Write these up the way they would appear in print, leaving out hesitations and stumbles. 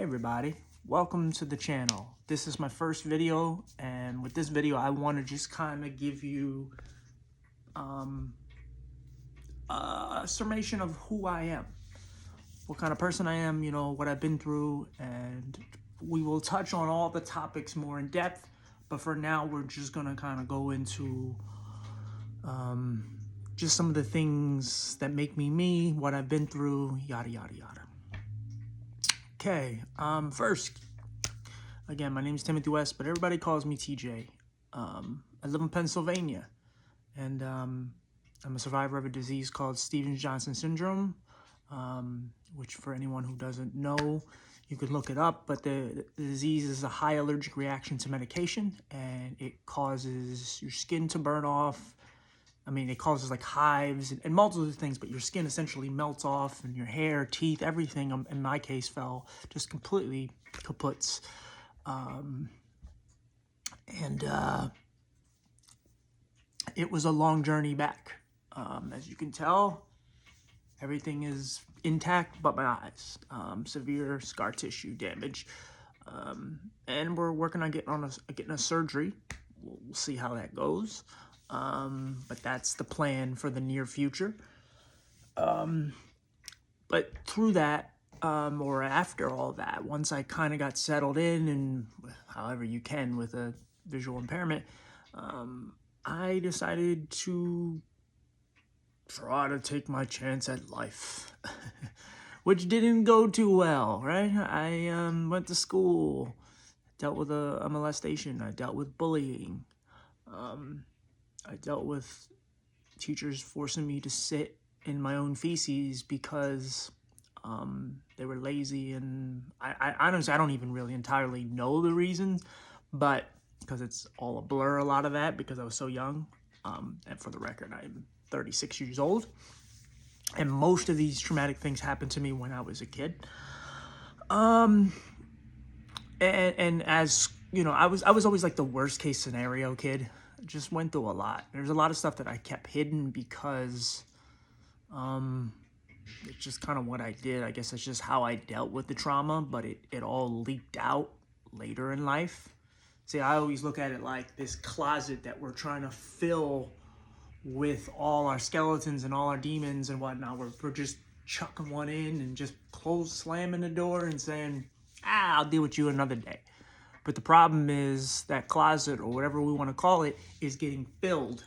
Hey everybody, welcome to the channel. This is my first video, and with this video I want to just kind of give you a summation of who I am, what kind of person I am, what I've been through, and we will touch on all the topics more in depth, but for now we're just gonna kind of go into just some of the things that make me me, what I've been through, yada yada yada. Okay, first, again, my name is Timothy West, but everybody calls me TJ. I live in Pennsylvania, and I'm a survivor of a disease called Stevens-Johnson syndrome, which for anyone who doesn't know, you could look it up, but the disease is a high allergic reaction to medication, and it causes your skin to burn off. It causes like hives and multiple things, but your skin essentially melts off, and your hair, teeth, everything, in my case, fell just completely kaputs. It was a long journey back. As you can tell, everything is intact but my eyes. Severe scar tissue damage. And we're working on getting a surgery. We'll see how that goes. But that's the plan for the near future. But through that, or after all that, once I kind of got settled in, and however you can with a visual impairment, I decided to try to take my chance at life, which didn't go too well, right? I went to school, dealt with a molestation, I dealt with bullying, I dealt with teachers forcing me to sit in my own feces because they were lazy, and I honestly, I don't even really entirely know the reasons, but because it's all a blur, a lot of that, because I was so young. And for the record, I'm 36 years old, and most of these traumatic things happened to me when I was a kid. And as you know, I was always like the worst case scenario kid. Just went through a lot. There's a lot of stuff that I kept hidden because it's just kind of what I did. I guess it's just how I dealt with the trauma, but it all leaked out later in life. See, I always look at it like this closet that we're trying to fill with all our skeletons and all our demons and whatnot. We're just chucking one in and just slamming the door and saying, I'll deal with you another day. But the problem is that closet, or whatever we want to call it, is getting filled.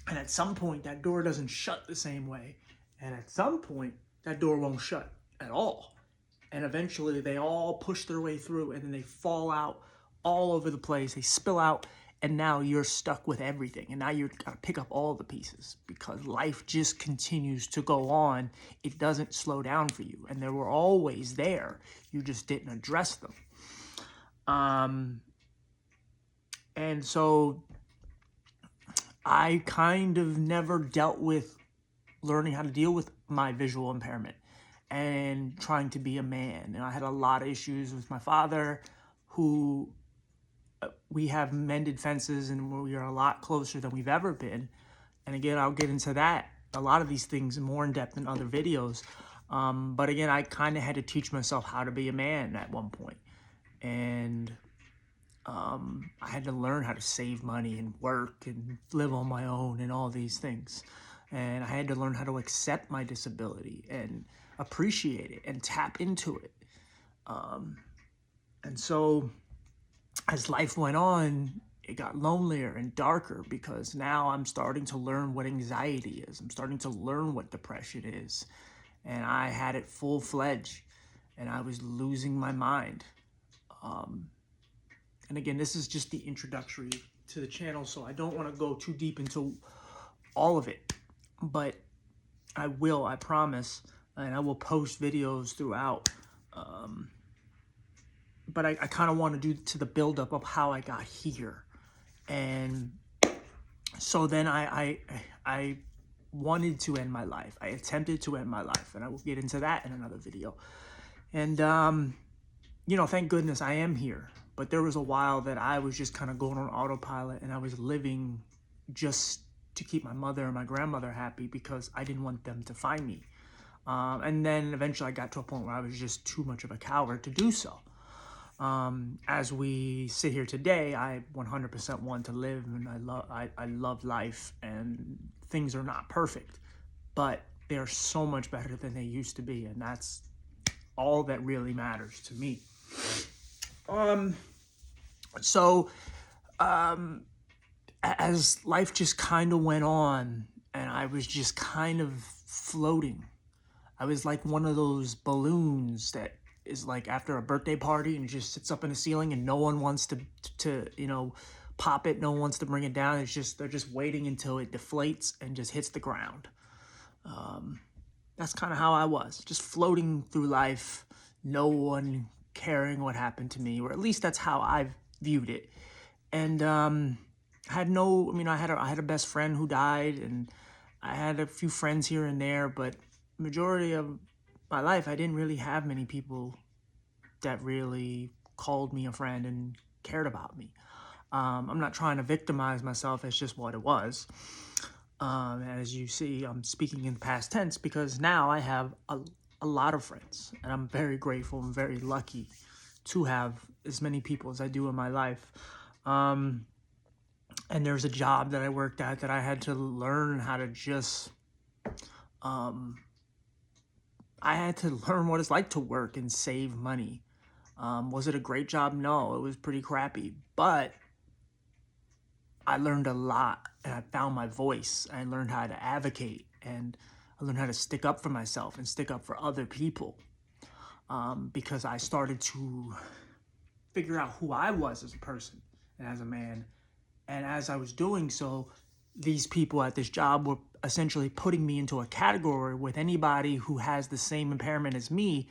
And at some point, that door doesn't shut the same way. And at some point, that door won't shut at all. And eventually, they all push their way through, and then they fall out all over the place. They spill out, and now you're stuck with everything. And now you've got to pick up all the pieces because life just continues to go on. It doesn't slow down for you. And they were always there. You just didn't address them. And so I kind of never dealt with learning how to deal with my visual impairment and trying to be a man. And I had a lot of issues with my father, who we have mended fences, and we are a lot closer than we've ever been. And again, I'll get into that, a lot of these things more in depth in other videos. But again, I kind of had to teach myself how to be a man at one point. And I had to learn how to save money and work and live on my own and all these things. And I had to learn how to accept my disability and appreciate it and tap into it. And so as life went on, it got lonelier and darker because now I'm starting to learn what anxiety is. I'm starting to learn what depression is. And I had it full-fledged, and I was losing my mind. And again, this is just the introductory to the channel, so I don't want to go too deep into all of it. But I will, I promise, and I will post videos throughout. But I kind of want to do to the buildup of how I got here. And so then I wanted to end my life. I attempted to end my life, and I will get into that in another video. And, thank goodness I am here. But there was a while that I was just kind of going on autopilot, and I was living just to keep my mother and my grandmother happy because I didn't want them to find me. And then eventually I got to a point where I was just too much of a coward to do so. As we sit here today, I 100% want to live, and I love life, and things are not perfect, but they're so much better than they used to be, and that's all that really matters to me. So as life just kind of went on, and I was just kind of floating, I was like one of those balloons that is like after a birthday party and it just sits up in the ceiling and no one wants to pop it. No one wants to bring it down. They're just waiting until it deflates and just hits the ground. That's kind of how I was, just floating through life, no one caring what happened to me, or at least that's how I viewed it. And I had a best friend who died, and I had a few friends here and there, but majority of my life, I didn't really have many people that really called me a friend and cared about me. I'm not trying to victimize myself. It's just what it was. As you see, I'm speaking in the past tense because now I have a lot of friends, and I'm very grateful and very lucky to have as many people as I do in my life. And there's a job that I worked at that I had to learn how to just, I had to learn what it's like to work and save money. Was it a great job? No, it was pretty crappy, but I learned a lot, and I found my voice. I learned how to advocate, and I learned how to stick up for myself and stick up for other people, because I started to figure out who I was as a person and as a man. And as I was doing so, these people at this job were essentially putting me into a category with anybody who has the same impairment as me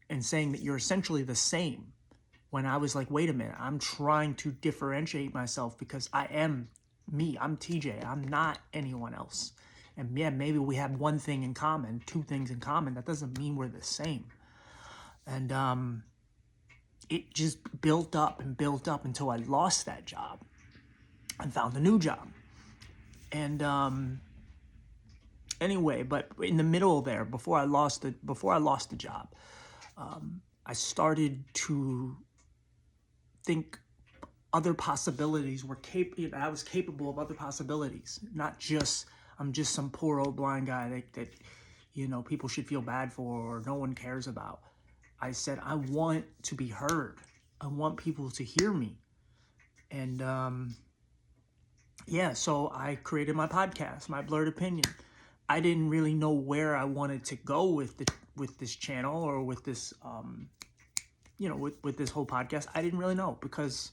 and saying that you're essentially the same. When I was like, wait a minute, I'm trying to differentiate myself because I am me. I'm TJ. I'm not anyone else. And yeah, maybe we have one thing in common, two things in common. That doesn't mean we're the same. And it just built up and built up until I lost that job and found a new job. And anyway, but in the middle there, before I lost the job, I started to think other possibilities were I was capable of other possibilities, not just I'm just some poor old blind guy that people should feel bad for or no one cares about. I said I want to be heard. I want people to hear me, and so I created my podcast, My Blurred Opinion. I didn't really know where I wanted to go with this channel or with this with this whole podcast. I didn't really know because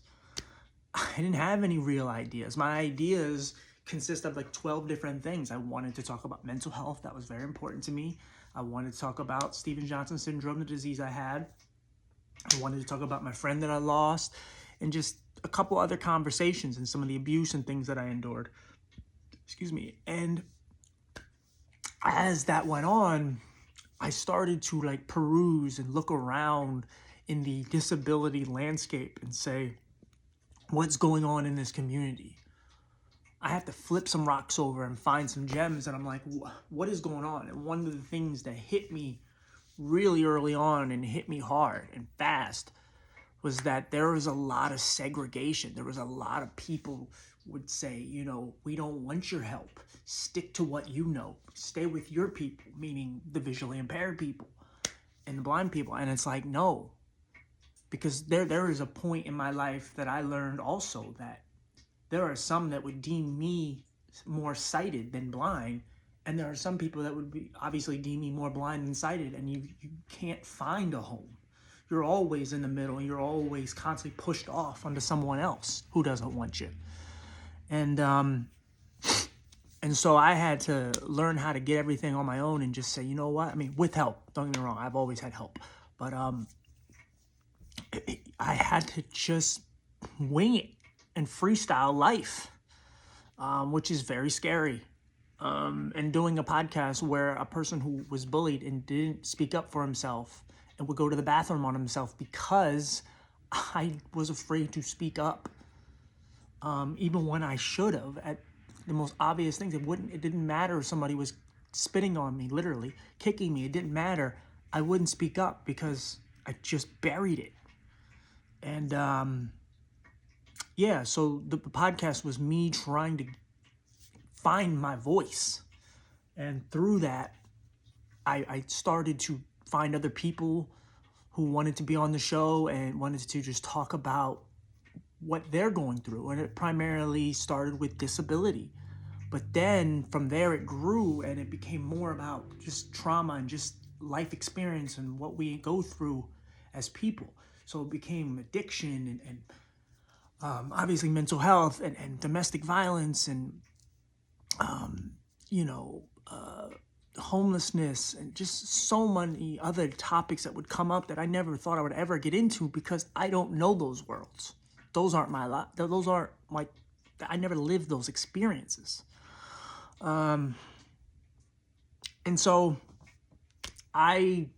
I didn't have any real ideas. My ideas consist of like 12 different things. I wanted to talk about mental health. That was very important to me. I wanted to talk about Stevens-Johnson syndrome, the disease I had. I wanted to talk about my friend that I lost, and just a couple other conversations and some of the abuse and things that I endured. Excuse me. And as that went on, I started to like peruse and look around in the disability landscape and say, what's going on in this community? I have to flip some rocks over and find some gems, and I'm like, what is going on? And one of the things that hit me really early on and hit me hard and fast was that there was a lot of segregation. There was a lot of people would say, we don't want your help. Stick to what you know. Stay with your people, meaning the visually impaired people and the blind people. And it's like, no, because there is a point in my life that I learned also that there are some that would deem me more sighted than blind, and there are some people that would be obviously deem me more blind than sighted, and you can't find a home. You're always in the middle. You're always constantly pushed off onto someone else who doesn't want you. And so I had to learn how to get everything on my own and just say, you know what? I mean, with help. Don't get me wrong. I've always had help. But I had to just wing it and freestyle life, which is very scary. And doing a podcast where a person who was bullied and didn't speak up for himself and would go to the bathroom on himself because I was afraid to speak up, even when I should have at the most obvious things. It didn't matter if somebody was spitting on me, literally kicking me, it didn't matter. I wouldn't speak up because I just buried it. And yeah, so the podcast was me trying to find my voice. And through that, I started to find other people who wanted to be on the show and wanted to just talk about what they're going through. And it primarily started with disability. But then from there it grew and it became more about just trauma and just life experience and what we go through as people. So it became addiction and obviously mental health and domestic violence and, homelessness and just so many other topics that would come up that I never thought I would ever get into because I don't know those worlds. Those aren't my life. Those aren't my, I never lived those experiences. And so I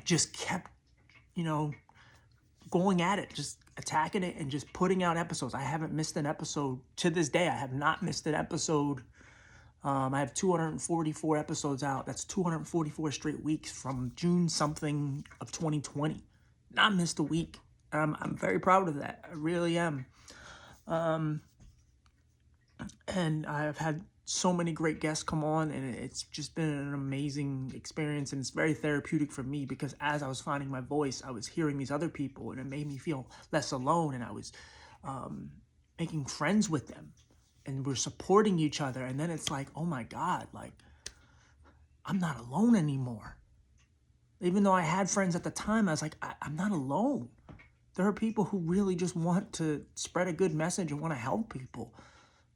just kept, going at it, just attacking it and just putting out episodes. I haven't missed an episode to this day. I have not missed an episode. I have 244 episodes out. That's 244 straight weeks from June something of 2020. Not missed a week. I'm very proud of that. I really am. And I've had so many great guests come on, and it's just been an amazing experience, and it's very therapeutic for me because as I was finding my voice, I was hearing these other people, and it made me feel less alone, and I was making friends with them, and we're supporting each other, and then it's like, oh my God, like, I'm not alone anymore. Even though I had friends at the time, I was like, I'm not alone. There are people who really just want to spread a good message and want to help people.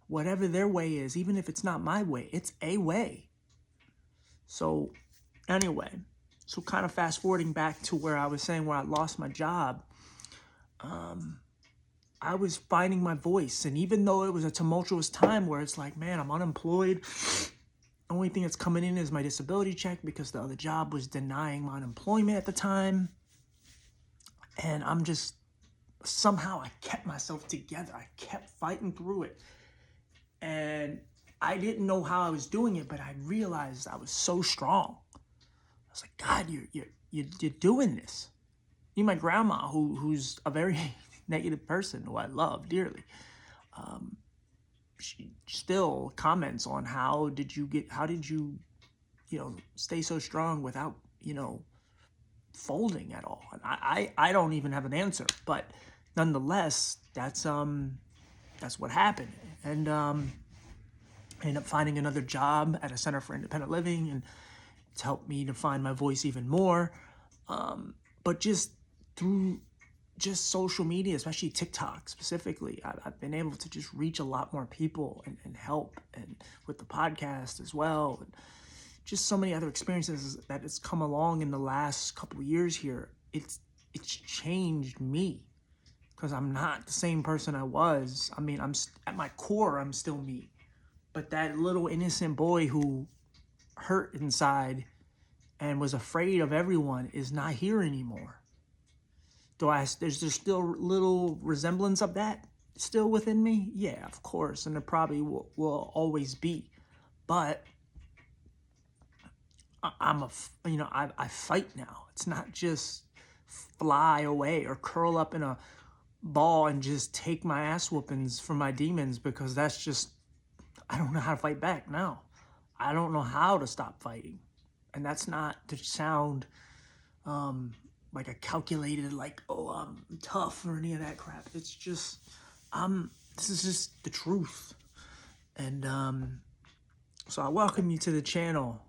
Whatever their way is, even if it's not my way, it's a way. So anyway, so kind of fast forwarding back to where I was saying where I lost my job, I was finding my voice. And even though it was a tumultuous time where it's like, man, I'm unemployed. The only thing that's coming in is my disability check because the other job was denying my unemployment at the time. And I'm just, somehow I kept myself together. I kept fighting through it. And I didn't know how I was doing it, but I realized I was so strong. I was like, God, you're doing this. Even my grandma, who's a very negative person, who I love dearly, she still comments on how did you stay so strong without, folding at all. And I don't even have an answer, but nonetheless, that's what happened. And I ended up finding another job at a Center for Independent Living, and it's helped me to find my voice even more. But just through just social media, especially TikTok specifically, I've been able to just reach a lot more people and help, and with the podcast as well. And just so many other experiences that has come along in the last couple of years here. It's changed me. Because I'm not the same person I was. I mean, at my core, I'm still me. But that little innocent boy who hurt inside and was afraid of everyone is not here anymore. There's still little resemblance of that still within me? Yeah, of course. And there probably will always be. But I fight now. It's not just fly away or curl up in a ball and just take my ass whoopings from my demons, because that's just, I don't know how to fight back now. I don't know how to stop fighting. And that's not to sound like a calculated, like, oh, I'm tough or any of that crap. It's just, this is just the truth. And so I welcome you to the channel.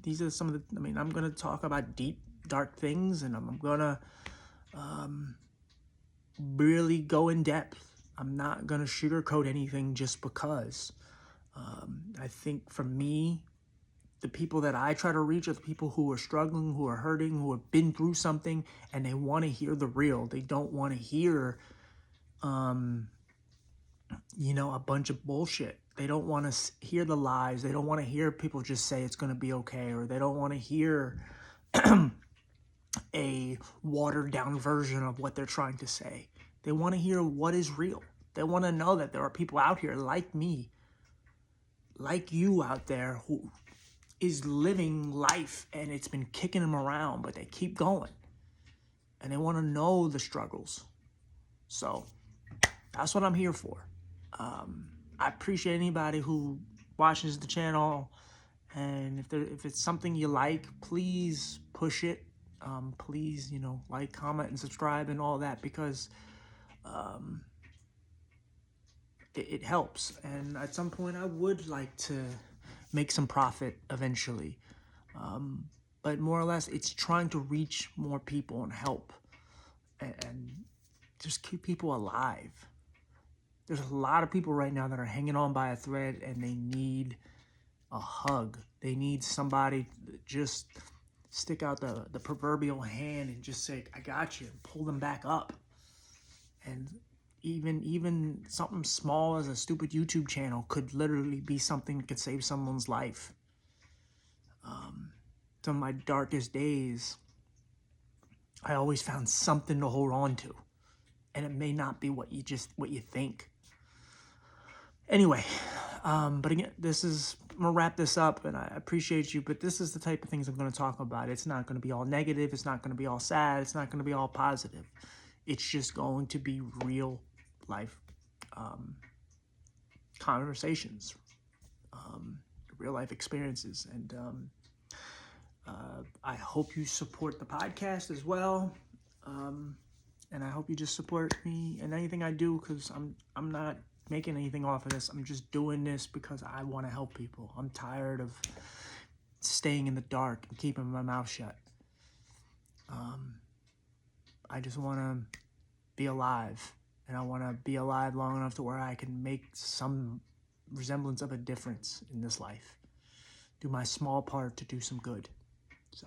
These are some of the, I'm going to talk about deep, dark things, and I'm going to really go in depth. I'm not going to sugarcoat anything just because. I think for me, the people that I try to reach are the people who are struggling, who are hurting, who have been through something, and they want to hear the real. They don't want to hear, a bunch of bullshit. They don't want to hear the lies. They don't want to hear people just say it's going to be okay, or they don't want to hear a watered down version of what they're trying to say. They want to hear what is real. They want to know that there are people out here like me, like you out there, who is living life and it's been kicking them around, but they keep going and they want to know the struggles. So that's what I'm here for. I appreciate anybody who watches the channel, and if it's something you like, please push it. Please, like, comment, and subscribe and all that, because it helps. And at some point, I would like to make some profit eventually. But more or less, it's trying to reach more people and help and just keep people alive. There's a lot of people right now that are hanging on by a thread, and they need a hug. They need somebody to just stick out the proverbial hand and just say, I got you, and pull them back up. And even something small as a stupid YouTube channel could literally be something that could save someone's life. Some of my darkest days, I always found something to hold on to. And it may not be what you think. Anyway, but again, I'm gonna wrap this up, and I appreciate you, but this is the type of things I'm gonna talk about. It's not gonna be all negative, it's not gonna be all sad, it's not gonna be all positive. It's just going to be real life conversations, real life experiences, and I hope you support the podcast as well. And I hope you just support me in anything I do, because I'm not making anything off of this. I'm just doing this because I want to help people. I'm tired of staying in the dark and keeping my mouth shut. I just want to be alive, and I want to be alive long enough to where I can make some resemblance of a difference in this life. Do my small part to do some good. So,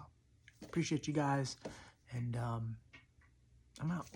appreciate you guys, and I'm out.